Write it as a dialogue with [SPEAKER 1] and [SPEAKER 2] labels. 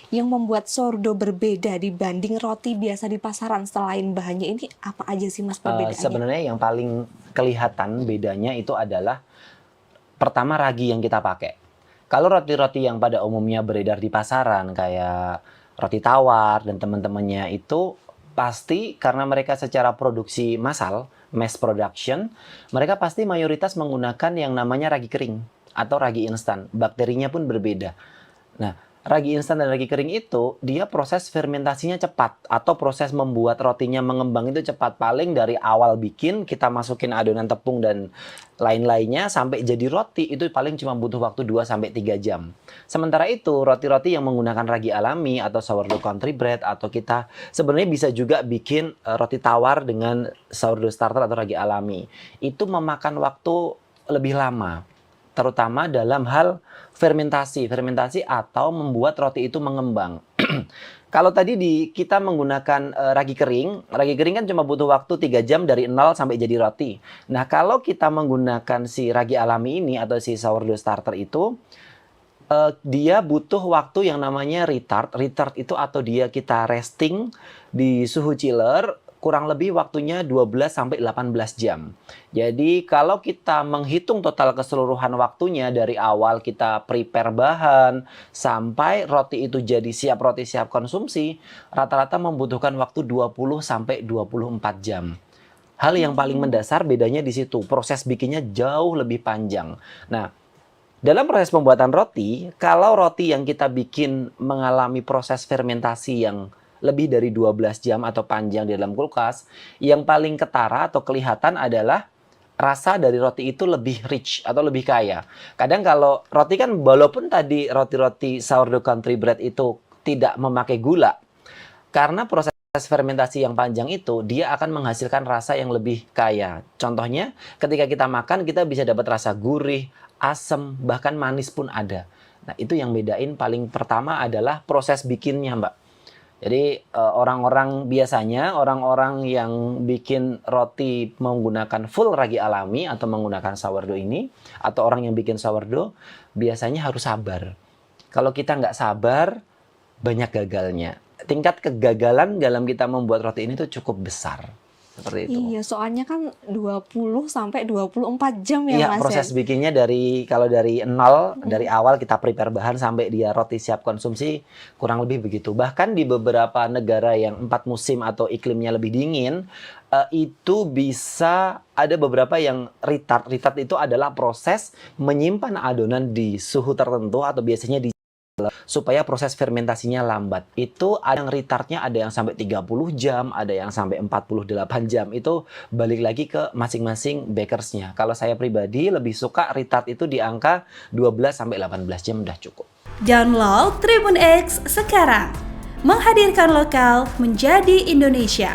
[SPEAKER 1] yang membuat sourdough berbeda dibanding roti biasa di pasaran selain bahannya ini apa aja sih Mas perbedaannya?
[SPEAKER 2] Sebenarnya yang paling kelihatan bedanya itu adalah pertama ragi yang kita pakai. Kalau roti-roti yang pada umumnya beredar di pasaran kayak roti tawar dan teman-temannya itu pasti karena mereka secara produksi massal, mass production, mereka pasti mayoritas menggunakan yang namanya ragi kering atau ragi instan. Bakterinya pun berbeda. Nah, ragi instan dan ragi kering itu dia proses fermentasinya cepat atau proses membuat rotinya mengembang itu cepat. Paling dari awal bikin kita masukin adonan tepung dan lain-lainnya sampai jadi roti itu paling cuma butuh waktu 2 sampai 3 jam. Sementara itu roti-roti yang menggunakan ragi alami atau sourdough country bread atau kita sebenarnya bisa juga bikin roti tawar dengan sourdough starter atau ragi alami. Itu memakan waktu lebih lama, terutama dalam hal fermentasi atau membuat roti itu mengembang. Kalau tadi kita menggunakan ragi kering kan cuma butuh waktu 3 jam dari 0 sampai jadi roti. Nah, kalau kita menggunakan si ragi alami ini atau si sourdough starter itu, dia butuh waktu yang namanya retard. Retard itu atau dia kita resting di suhu chiller kurang lebih waktunya 12 sampai 18 jam. Jadi kalau kita menghitung total keseluruhan waktunya dari awal kita prepare bahan sampai roti itu jadi siap roti siap konsumsi, rata-rata membutuhkan waktu 20 sampai 24 jam. Hal yang paling mendasar bedanya di situ, proses bikinnya jauh lebih panjang. Nah, dalam proses pembuatan roti, kalau roti yang kita bikin mengalami proses fermentasi yang lebih dari 12 jam atau panjang di dalam kulkas, yang paling ketara atau kelihatan adalah rasa dari roti itu lebih rich atau lebih kaya. Kadang kalau roti kan walaupun tadi roti-roti sourdough country bread itu tidak memakai gula, karena proses fermentasi yang panjang itu, dia akan menghasilkan rasa yang lebih kaya. Contohnya, ketika kita makan, kita bisa dapat rasa gurih, asam, bahkan manis pun ada. Nah, itu yang bedain paling pertama adalah proses bikinnya, Mbak. Jadi orang-orang yang bikin roti menggunakan full ragi alami atau menggunakan sourdough ini, atau orang yang bikin sourdough, biasanya harus sabar. Kalau kita nggak sabar, banyak gagalnya. Tingkat kegagalan dalam kita membuat roti ini tuh cukup besar. Seperti itu.
[SPEAKER 1] Iya, soalnya kan 20 sampai 24 jam ya,
[SPEAKER 2] Iya,
[SPEAKER 1] Mas.
[SPEAKER 2] proses bikinnya dari 0, dari awal kita prepare bahan sampai dia roti siap konsumsi, kurang lebih begitu. Bahkan di beberapa negara yang 4 musim atau iklimnya lebih dingin, itu bisa ada beberapa yang retard. Retard itu adalah proses menyimpan adonan di suhu tertentu atau biasanya di supaya proses fermentasinya lambat. Itu ada yang retardnya ada yang sampai 30 jam, ada yang sampai 48 jam. Itu balik lagi ke masing-masing bakersnya. Kalau saya pribadi lebih suka retard itu di angka 12 sampai 18 jam udah cukup.
[SPEAKER 3] Download Tribun X sekarang. Menghadirkan lokal menjadi Indonesia.